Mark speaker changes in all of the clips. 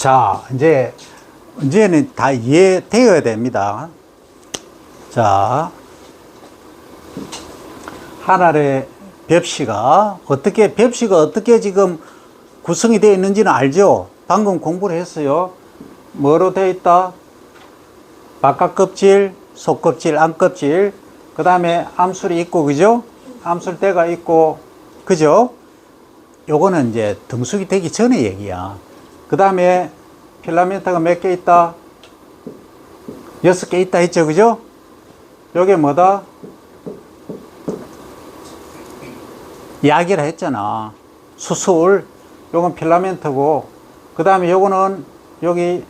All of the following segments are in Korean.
Speaker 1: 자, 이제는 다 이해되어야 됩니다. 자, 하나의 벽시가 어떻게 지금 구성이 되어 있는지는 알죠? 방금 공부를 했어요. 뭐로 되어 있다? 바깥 껍질, 속 껍질, 안 껍질. 그 다음에 암술이 있고, 그죠? 암술대가 있고, 그죠? 요거는 이제 등숙이 되기 전의 얘기야. 그 다음에 필라멘트가 몇 개 있다? 6개 있다 했죠, 그죠? 요게 뭐다? 약이라 했잖아. 수술. 요건 필라멘트고, 그 다음에 요거는 여기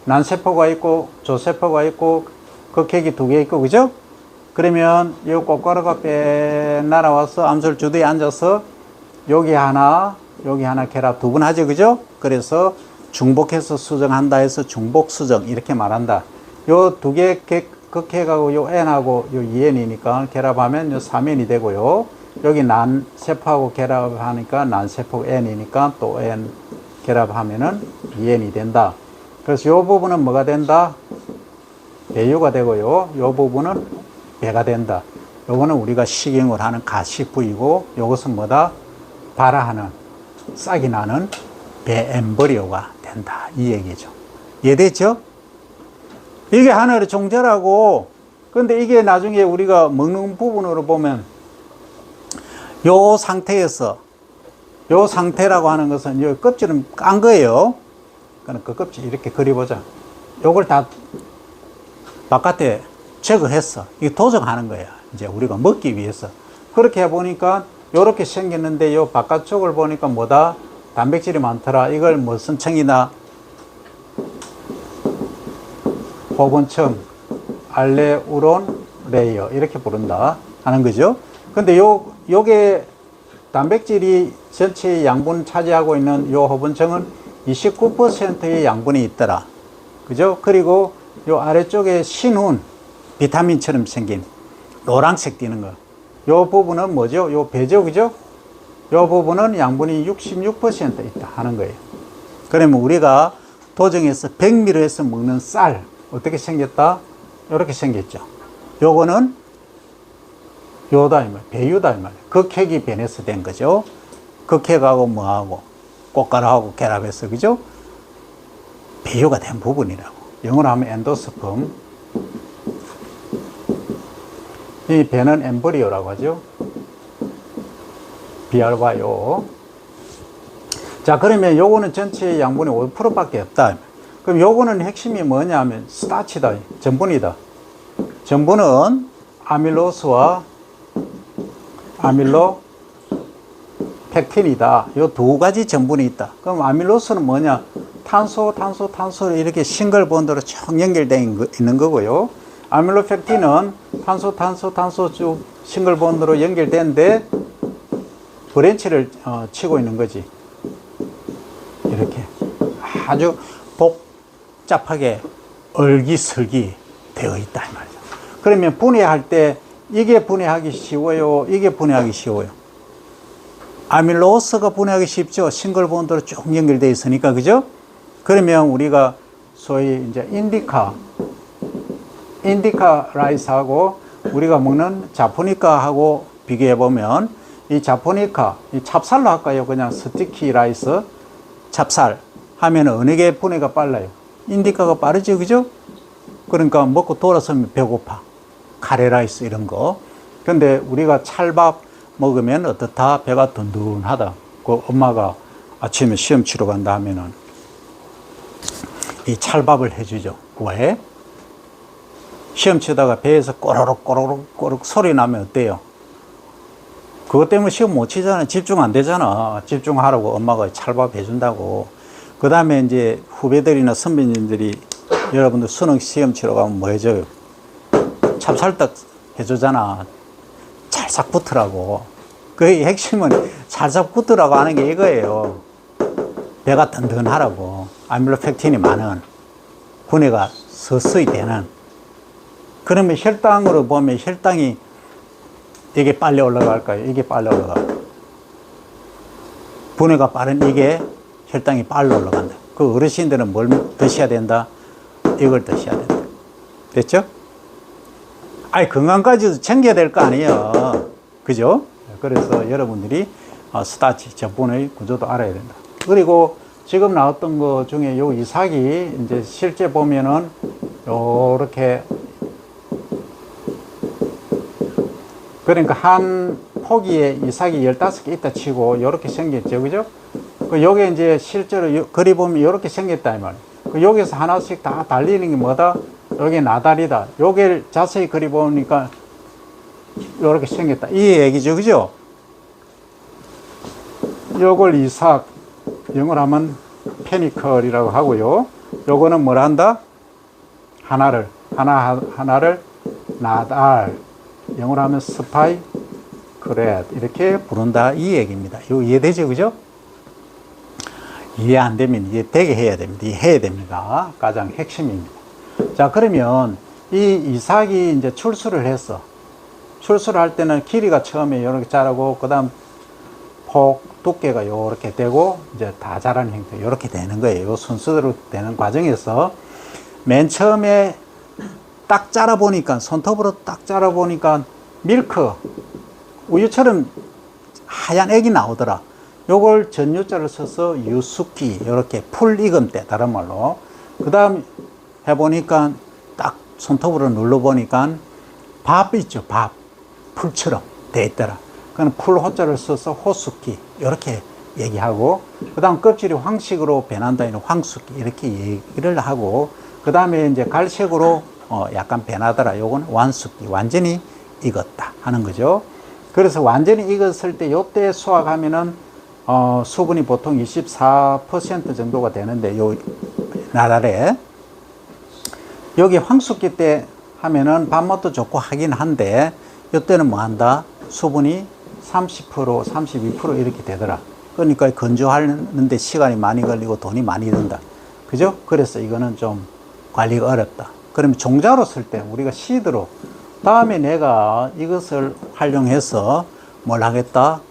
Speaker 1: 난세포가 있고 조세포가 있고 극핵이 2개 있고, 그죠? 그러면 요 꽃가루가 빼 날아와서 암술주도에 앉아서 여기 하나 결합 2번 하죠, 그죠? 그래서 중복해서 수정한다 해서 중복수정 이렇게 말한다. 요 2개 극핵하고 요 N하고 요 2N이니까 결합하면 요 3N이 되고요. 여기 난세포하고 결합하니까 난세포 N이니까 또 N 결합하면은 2N이 된다. 그래서 요 부분은 뭐가 된다? 배유가 되고요. 요 부분은 배가 된다. 요거는 우리가 식용을 하는 가시 부위고, 요것은 뭐다? 발화하는, 싹이 나는 배 엠브리오가 된다. 이 얘기죠. 이해됐죠? 이게 하나의 종자라고. 근데 이게 나중에 우리가 먹는 부분으로 보면 요 상태에서, 요 상태라고 하는 것은 요 껍질은 깐 거예요. 그러니까 그 껍질 이렇게 그려보자. 요걸 다 바깥에 제거했어. 이게 도정하는 거야. 이제 우리가 먹기 위해서. 그렇게 해보니까 요렇게 생겼는데 요 바깥쪽을 보니까 뭐다? 단백질이 많더라. 이걸 무슨 층이나 호분층, 알레우론 레이어 이렇게 부른다 하는 거죠. 근데 요게 단백질이 전체의 양분 차지하고 있는 요 호분층은 29%의 양분이 있더라. 그죠? 그리고 요 아래쪽에 신운 비타민처럼 생긴 노란색 띄는 거. 요 부분은 뭐죠? 요 배죠, 그죠? 요 부분은 양분이 66% 있다 하는 거예요. 그러면 우리가 도정해서 100ml에서 먹는 쌀 어떻게 생겼다? 요렇게 생겼죠. 요거는 요다 이 말, 배유다 이 말. 극핵이 변해서 된 거죠. 극핵하고 뭐하고 꽃가루하고 결합해서, 그죠? 배유가 된 부분이라고. 영어로 하면 엔도스펌. 이 배는 엠브리오라고 하죠. 비알바요. 자, 그러면 요거는 전체 양분이 5%밖에 없다. 그럼 요거는 핵심이 뭐냐면 스타치다. 전분이다. 전분은 아밀로스와 아밀로 펙틴이다. 요 2가지 전분이 있다. 그럼 아밀로스는 뭐냐? 탄소 이렇게 싱글 본드로 쭉 연결되어 있는 거고요. 아밀로펙틴은 탄소 쭉 싱글 본드로 연결되는데 브랜치를 치고 있는 거지. 이렇게 아주 복잡하게 얼기설기 되어 있다 이 말이죠. 그러면 분해할 때 이게 분해하기 쉬워요? 이게 분해하기 쉬워요? 아밀로스가 분해하기 쉽죠. 싱글 본드로 쭉 연결되어 있으니까, 그죠? 그러면 우리가 소위 이제 인디카 라이스하고 우리가 먹는 자포니카하고 비교해 보면 이 자포니카, 이 찹쌀로 할까요? 그냥 스티키 라이스, 찹쌀 하면 어느 게 분해가 빨라요? 인디카가 빠르죠, 그죠? 그러니까 먹고 돌아서면 배고파. 카레 라이스 이런 거. 근데 우리가 찰밥 먹으면 어떻다? 배가 든든하다. 그 엄마가 아침에 시험 치러 간다 하면은 이 찰밥을 해주죠. 왜? 시험 치다가 배에서 꼬르륵 소리 나면 어때요? 그것 때문에 시험 못 치잖아. 집중 안 되잖아. 집중하라고 엄마가 찰밥 해준다고. 그 다음에 이제 후배들이나 선배님들이 여러분들 수능 시험 치러 가면 뭐 해줘요? 찹쌀떡 해주잖아. 찰싹 붙으라고. 그 핵심은 찰싹 붙으라고 하는 게 이거예요. 배가 든든하라고. 아밀로펙틴이 많은, 분해가 서서히 되는. 그러면 혈당으로 보면 혈당이 이게 빨리 올라갈까요? 이게 빨리 올라갈까요? 분해가 빠른 이게 혈당이 빨리 올라간다. 그 어르신들은 뭘 드셔야 된다? 이걸 드셔야 된다. 됐죠? 아니, 건강까지도 챙겨야 될 거 아니에요. 그죠? 그래서 여러분들이 스타치, 저분의 구조도 알아야 된다. 그리고 지금 나왔던 거 중에 요 이삭이 이제 실제 보면은 요렇게, 그러니까 한 포기에 이삭이 15개 있다 치고 요렇게 생겼죠. 그죠? 요게 이제 실제로 그리 보면 요렇게 생겼다 이 말이에요. 여기서 하나씩 다 달리는 게 뭐다? 요게 나달이다. 요게 자세히 그리 보니까 요렇게 생겼다. 이 얘기죠. 그죠? 요걸 이삭, 영어로 하면 페니컬이라고 하고요. 요거는 뭘 한다? 하나를 나달, 영어로 하면 스파이 크렛 이렇게 부른다 이 얘기입니다. 이거 이해되죠? 그죠? 이해 안 되면 이해되게 해야 됩니다. 이해해야 됩니다. 가장 핵심입니다. 자, 그러면 이 이삭이 이제 출수를 했어. 출수를 할 때는 길이가 처음에 이렇게 자라고, 그 다음 폭, 두께가 이렇게 되고, 이제 다 자라는 형태, 이렇게 되는 거예요. 이 순서대로 되는 과정에서 맨 처음에 딱 자라보니까, 손톱으로 딱 자라보니까 밀크, 우유처럼 하얀 액이 나오더라. 요걸 전유자를 써서 유숙기, 이렇게 풀 익은 때, 다른 말로. 그 다음 해보니까 딱 손톱으로 눌러보니까 밥 있죠, 밥. 풀처럼 돼 있더라. 그건 풀 호자를 써서 호숙기, 이렇게 얘기하고, 그 다음 껍질이 황식으로 변한다, 이는 황숙기, 이렇게 얘기를 하고, 그 다음에 이제 갈색으로 약간 변하더라. 요건 완숙기, 완전히 익었다 하는 거죠. 그래서 완전히 익었을 때, 요때 수확하면은, 수분이 보통 24% 정도가 되는데, 요 나달에. 여기 황숙기 때 하면은 밥맛도 좋고 하긴 한데, 요때는 뭐 한다? 수분이 30%, 32% 이렇게 되더라. 그러니까 건조하는데 시간이 많이 걸리고 돈이 많이 든다. 그죠? 그래서 이거는 좀 관리가 어렵다. 그러면 종자로 쓸 때 우리가 시드로, 다음에 내가 이것을 활용해서 뭘 하겠다?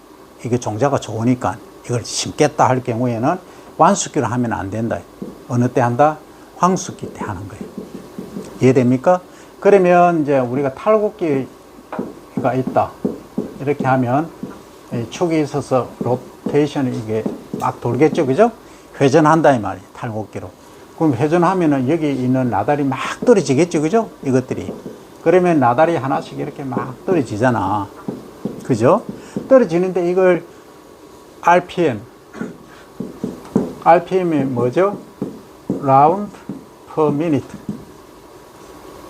Speaker 1: 이게 종자가 좋으니까 이걸 심겠다 할 경우에는 완숙기로 하면 안 된다. 어느 때 한다? 황숙기 때 하는 거예요. 이해됩니까? 그러면 이제 우리가 탈곡기가 있다. 이렇게 하면 축이 있어서 로테이션이 이게 막 돌겠죠. 그죠? 회전한다 이 말이에요. 탈곡기로. 그럼 회전하면은 여기 있는 나달이 막 떨어지겠죠. 그죠? 이것들이. 그러면 나달이 하나씩 이렇게 막 떨어지잖아. 그죠? 떨어지는데 이걸 RPM이 뭐죠? Round per minute.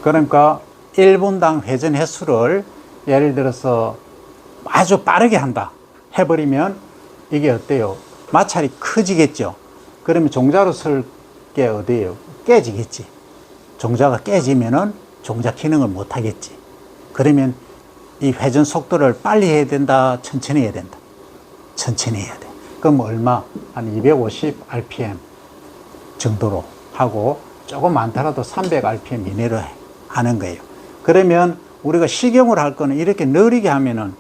Speaker 1: 그러니까 1분당 회전 횟수를 예를 들어서 아주 빠르게 한다 해버리면 이게 어때요? 마찰이 커지겠죠. 그러면 종자로 쓸 게 어디예요? 깨지겠지. 종자가 깨지면은 종자 기능을 못 하겠지. 그러면 이 회전 속도를 빨리 해야 된다, 천천히 해야 된다. 천천히 해야 돼. 그럼 얼마? 한 250 rpm 정도로 하고, 조금 많더라도 300 rpm 이내로 하는 거예요. 그러면 우리가 식용을 할 거는 이렇게 느리게 하면은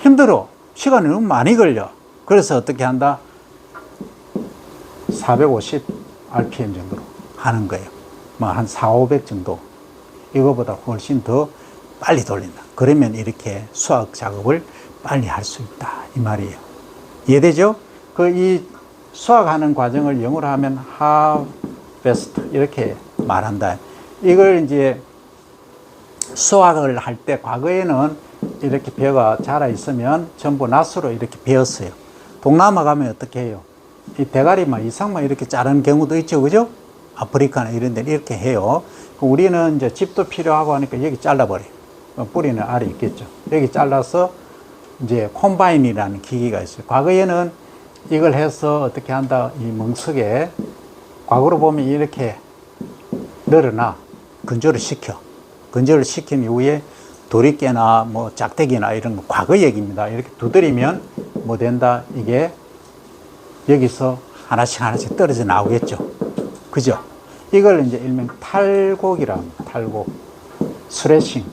Speaker 1: 힘들어. 시간이 너무 많이 걸려. 그래서 어떻게 한다? 450 rpm 정도로 하는 거예요. 뭐 한 400, 500 정도. 이거보다 훨씬 더 빨리 돌린다. 그러면 이렇게 수학 작업을 빨리 할 수 있다. 이 말이에요. 이해되죠? 이 수확하는 과정을 영어로 하면 harvest 이렇게 말한다. 이걸 이제 수확을 할 때 과거에는 이렇게 벼가 자라 있으면 전부 낫으로 이렇게 베었어요. 동남아 가면 어떻게 해요? 이 대가리만 이상만 이렇게 자르는 경우도 있죠. 그죠? 아프리카나 이런 데는 이렇게 해요. 우리는 이제 집도 필요하고 하니까 여기 잘라버려요. 뿌리는 아래 있겠죠. 여기 잘라서 이제 콤바인이라는 기기가 있어요. 과거에는 이걸 해서 어떻게 한다? 이 멍석에 과거로 보면 이렇게 늘어나 건조를 시켜. 건조를 시킨 이후에 도리깨나 뭐 짝대기나 이런 거 과거 얘기입니다. 이렇게 두드리면 뭐 된다? 이게 여기서 하나씩 떨어져 나오겠죠. 그죠? 이걸 이제 일명 탈곡이라고 합니다. 탈곡. 스레싱.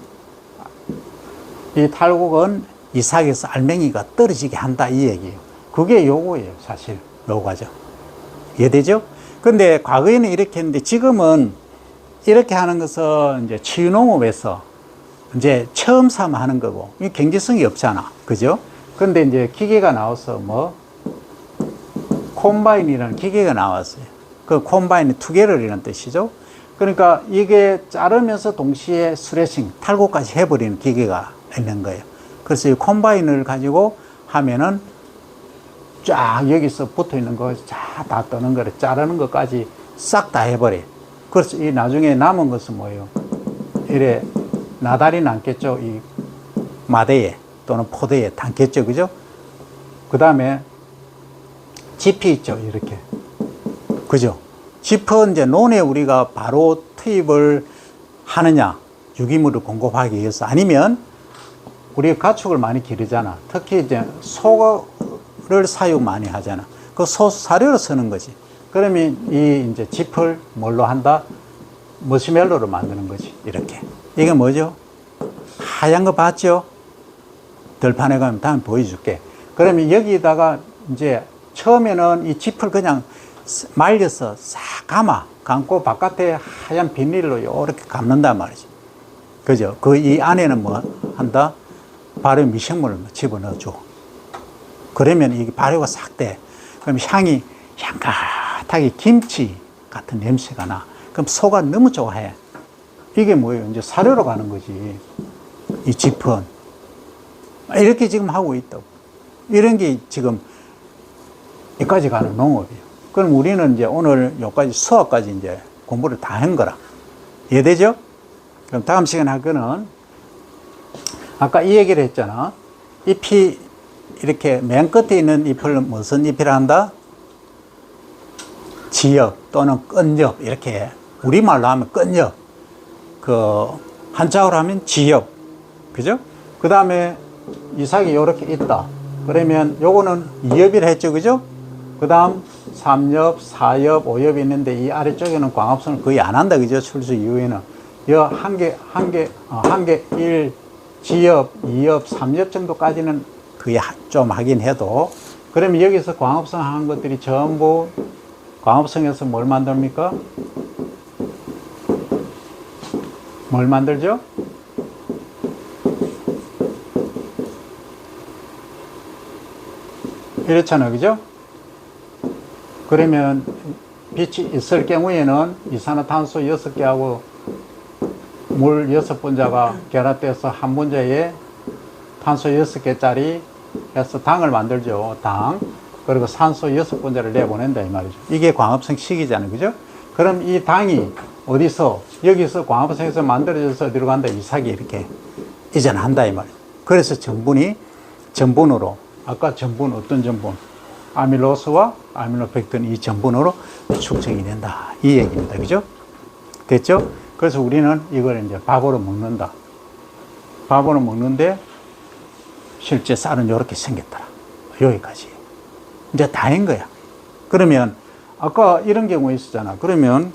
Speaker 1: 이 탈곡은 이삭에서 알맹이가 떨어지게 한다 이 얘기예요. 그게 요거예요. 사실 요 과정. 이해되죠? 근데 과거에는 이렇게 했는데 지금은 이렇게 하는 것은 이제 치유농업에서 이제 처음 삼아 하는 거고, 이 경제성이 없잖아. 그죠? 근데 이제 기계가 나와서 뭐, 콤바인이라는 기계가 나왔어요. 그 콤바인이 투게럴이라는 뜻이죠. 그러니까 이게 자르면서 동시에 스레싱, 탈곡까지 해버리는 기계가 있는 거예요. 그래서 이 콤바인을 가지고 하면은 쫙 여기서 붙어 있는 거 다 떠는 거를 자르는 것까지 싹 다 해버려. 그래서 이 나중에 남은 것은 뭐예요? 이래 나달이 남겠죠. 이 마대에 또는 포대에 담겠죠. 그죠? 그 다음에 지피 있죠. 이렇게. 그죠? 지퍼 이제 논에 우리가 바로 투입을 하느냐. 유기물을 공급하기 위해서. 아니면 우리가 가축을 많이 기르잖아. 특히 이제 소를 사육 많이 하잖아. 그 소 사료로 쓰는 거지. 그러면 이 이제 짚을 뭘로 한다? 머시멜로로 만드는 거지. 이렇게. 이게 뭐죠? 하얀 거 봤죠? 들판에 가면 다음에 보여줄게. 그러면 여기다가 이제 처음에는 이 짚을 그냥 말려서 싹 감고 바깥에 하얀 비닐로 이렇게 감는단 말이지. 그죠? 그 이 안에는 뭐 한다? 발효 미생물을 집어넣어 줘. 그러면 이게 발효가 싹 돼. 그럼 향이 향긋하게 김치 같은 냄새가 나. 그럼 소가 너무 좋아해. 이게 뭐예요? 이제 사료로 가는 거지. 이 짚은. 이렇게 지금 하고 있다고. 이런 게 지금 여기까지 가는 농업이에요. 그럼 우리는 이제 오늘 여기까지 수학까지 이제 공부를 다 한 거라. 이해되죠? 그럼 다음 시간에 할 거는 아까 이 얘기를 했잖아. 잎이 이렇게 맨 끝에 있는 잎을 무슨 잎이라 한다? 지엽 또는 끈엽. 이렇게 우리말로 하면 끈엽. 그 한자어로 하면 지엽. 그죠? 그 다음에 이삭이 이렇게 있다. 그러면 요거는 2엽이라 했죠. 그죠? 그 다음 3엽, 4엽, 5엽이 있는데 이 아래쪽에는 광합성을 거의 안 한다. 그죠? 출수 이후에는. 한 개 1, 지엽, 2엽, 3엽 정도까지는 거의 좀 하긴 해도, 그러면 여기서 광합성 하는 것들이 전부 광합성에서 뭘 만듭니까? 뭘 만들죠? 이렇잖아요. 그죠? 그러면 빛이 있을 경우에는 이산화탄소 6개하고 물 6분자가 결합돼서 한 분자에 탄소 6개짜리 해서 당을 만들죠. 당. 그리고 산소 6분자를 내보낸다 이 말이죠. 이게 광합성 식이잖아요. 그죠? 그럼 이 당이 어디서, 여기서 광합성에서 만들어져서 어디로 간다? 이삭이 이렇게 이전한다 이 말이죠. 그래서 전분으로, 아까 전분 어떤 전분? 아밀로스와 아미노펙틴 이 전분으로 축적이 된다. 이 얘기입니다. 그죠? 됐죠? 그래서 우리는 이걸 이제 밥으로 먹는다. 밥으로 먹는데 실제 쌀은 이렇게 생겼더라. 여기까지. 이제 다 한 거야. 그러면 아까 이런 경우 있었잖아. 그러면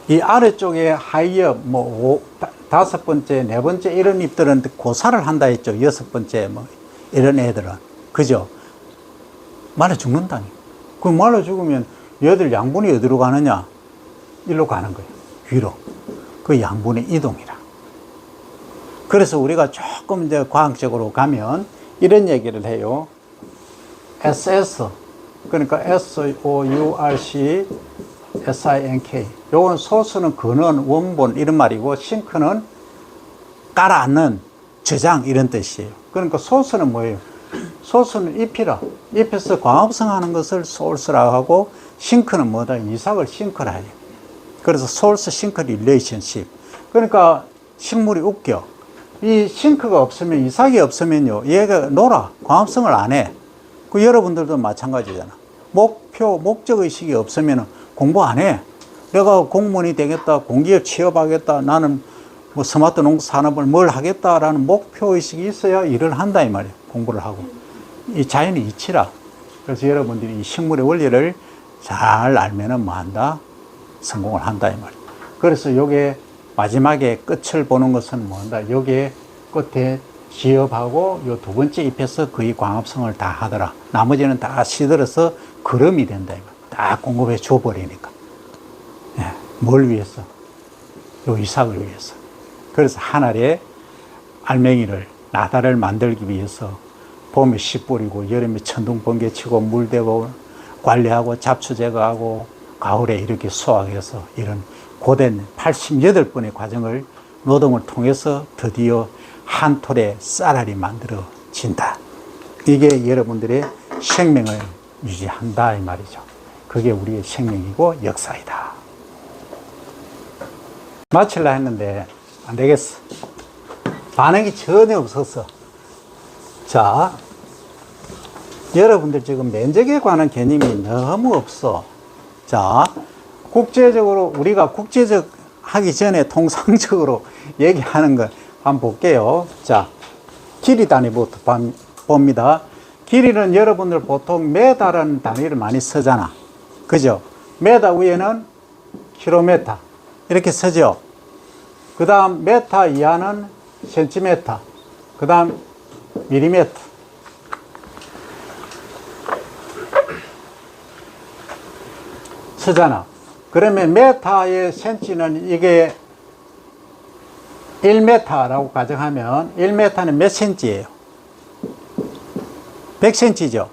Speaker 1: 이 아래쪽에 하이엽, 다섯 번째, 네 번째 이런 잎들은 고사를 한다 했죠. 여섯 번째, 이런 애들은. 그죠? 말라 죽는다니. 그 말라 죽으면 얘들 양분이 어디로 가느냐? 일로 가는 거예요. 위로. 그 양분의 이동이라. 그래서 우리가 조금 이제 과학적으로 가면 이런 얘기를 해요. SS. 그러니까 SOURC, SINK. 요건 소스는 근원, 원본 이런 말이고, 싱크는 깔아앉는, 저장 이런 뜻이에요. 그러니까 소스는 뭐예요? 소스는 잎이라. 잎에서 광합성 하는 것을 소스라고 하고, 싱크는 뭐다? 이삭을 싱크라 해요. 그래서 소스 싱크 릴레이션십. 그러니까 식물이 웃겨. 이 싱크가 없으면, 이삭이 없으면요, 얘가 놀아. 광합성을 안 해. 그 여러분들도 마찬가지잖아. 목적의식이 없으면 공부 안 해. 내가 공무원이 되겠다, 공기업 취업하겠다, 나는 뭐 스마트 농사 산업을 뭘 하겠다라는 목표의식이 있어야 일을 한다 이 말이에요. 공부를 하고. 이 자연의 이치라. 그래서 여러분들이 이 식물의 원리를 잘 알면은 뭐 한다? 성공을 한다 이 말이에요. 그래서 요게 마지막에 끝을 보는 것은 뭐 한다? 요게 끝에 지엽하고 요 두 번째 잎에서 거의 광합성을 다 하더라. 나머지는 다 시들어서 그름이 된다. 딱 공급해 줘버리니까. 예, 뭘 위해서? 요 이삭을 위해서. 그래서 한 알에 알맹이를, 나다를 만들기 위해서 봄에 씨 뿌리고 여름에 천둥 번개 치고 물대고 관리하고 잡초 제거하고 가을에 이렇게 수확해서 이런 고된 88번의 과정을 노동을 통해서 드디어 한 톨의 쌀알이 만들어진다. 이게 여러분들의 생명을 유지한다 이 말이죠. 그게 우리의 생명이고 역사이다. 마칠라 했는데 안 되겠어. 반응이 전혀 없었어. 자, 여러분들 지금 면적에 관한 개념이 너무 없어. 자, 국제적으로 우리가 국제적 하기 전에 통상적으로 얘기하는 거 한번 볼게요. 자, 길이 단위부터 봅니다. 길이는 여러분들 보통 메다라는 단위를 많이 쓰잖아. 그죠? 메다 위에는 킬로미터 이렇게 쓰죠. 그 다음 메타 이하는 센티미터, 그 다음 밀리미터. 쓰잖아. 그러면 메타의 센치는 이게 1m라고 가정하면 1m는 몇 센치예요? 100cm죠.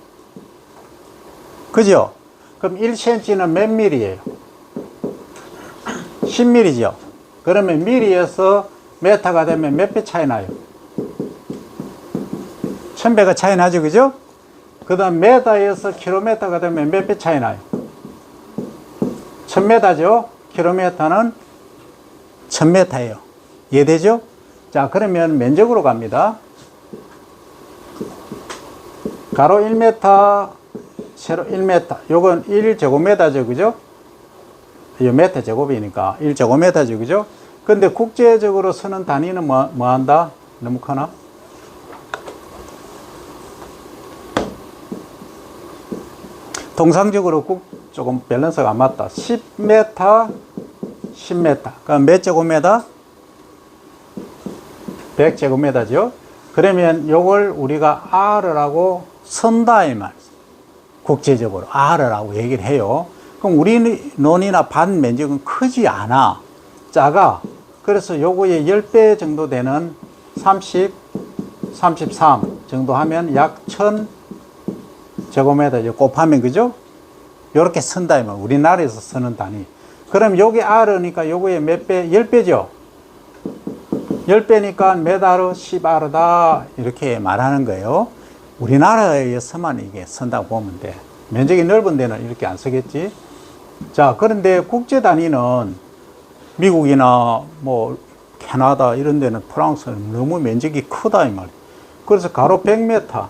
Speaker 1: 그죠? 그럼 1cm는 몇 밀이에요? 10밀이죠. 그러면 밀이에서 메타가 되면 몇 배 차이 나요? 1000배가 차이 나죠. 그죠? 그 다음 메타에서 킬로미터가 되면 몇 배 차이 나요? 1000m죠. 킬로미터는 1000m예요. 이해되죠? 자, 그러면 면적으로 갑니다. 가로 1m, 세로 1m. 요건 1제곱미터죠. 그죠? 이 미터 제곱이니까 1제곱미터죠. 그죠? 근데 국제적으로 쓰는 단위는 뭐 한다? 너무 크나? 통상적으로 조금 밸런스가 안 맞다. 10m, 10m. 그럼 몇 제곱미터? 100제곱미터죠. 그러면 요걸 우리가 R라고 쓴다 이 말이죠. 국제적으로 R라고 얘기를 해요. 그럼 우리 논이나 반 면적은 크지 않아. 작아. 그래서 요거의 10배 정도 되는 30, 33 정도 하면 약 1000제곱미터 곱하면 그죠? 요렇게 쓴다 이 말. 우리나라에서 쓰는 단위. 그럼 요게 R니까 요거의 몇 배? 10배죠. 10배니까 메다르 10R다 이렇게 말하는 거예요. 우리나라에서만 이게 쓴다고 보면 돼. 면적이 넓은 데는 이렇게 안 쓰겠지. 자, 그런데 국제 단위는 미국이나 뭐 캐나다 이런 데는 프랑스는 너무 면적이 크다 이 말이에요. 그래서 가로 100m,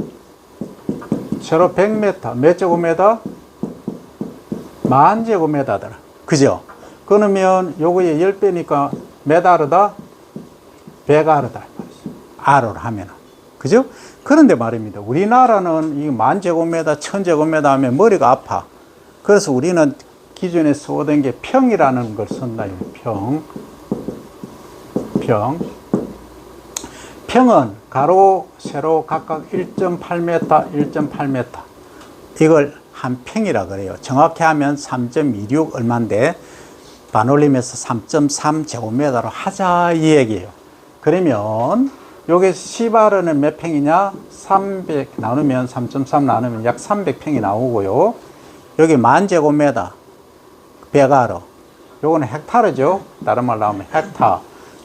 Speaker 1: 세로 100m, 몇 제곱미터? 10,000제곱미터더라. 그죠? 그러면 요거의 10배니까 몇 R다? 100R다. R로 하면은. 그죠? 그런데 말입니다. 우리나라는 이 10,000제곱미터, 1000제곱미터 하면 머리가 아파. 그래서 우리는 기존에 써오던 게 평이라는 걸 쓴다. 평. 평은 가로, 세로 각각 1.8m, 1.8m. 이걸 한 평이라 그래요. 정확히 하면 3.26 얼마인데 반올림해서 3.3제곱미터로 하자 이 얘기예요. 그러면 요게 10R는 몇 평이냐? 300 나누면 3.3 나누면 약 300평이 나오고요. 여기 10,000제곱미터 100R. 요거는 헥타르죠. 다른 말로 하면 헥타.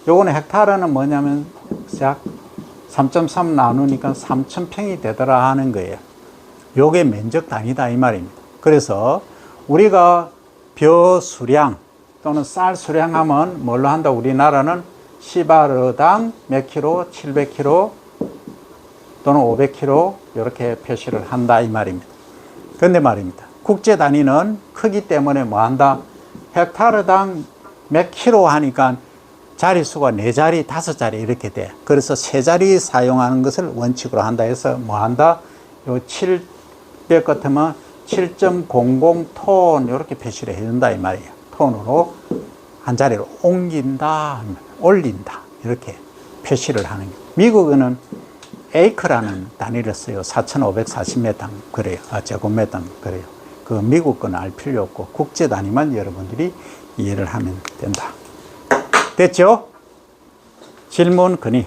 Speaker 1: 요거는 헥타르는 뭐냐면 약 3.3 나누니까 3,000평이 되더라 하는 거예요. 요게 면적 단위다 이 말입니다. 그래서 우리가 벼 수량 또는 쌀 수량 하면 뭘로 한다? 우리나라는 10R당 몇 킬로? 700kg 또는 500kg 이렇게 표시를 한다 이 말입니다. 그런데 말입니다. 국제 단위는 크기 때문에 뭐 한다? 헥타르당 몇 킬로 하니까 자릿수가 4자리, 5자리 이렇게 돼. 그래서 3자리 사용하는 것을 원칙으로 한다 해서 뭐 한다? 요 700 같으면 7.00톤 이렇게 표시를 해준다 이 말이에요. 톤으로 한 자리로 옮긴다, 올린다 이렇게 표시를 하는 거예요. 미국은 에이크라는 단위를 써요. 4,540m 그래요. 제곱미터 그래요. 그 미국 건 알 필요 없고 국제 단위만 여러분들이 이해를 하면 된다. 됐죠? 질문 건의.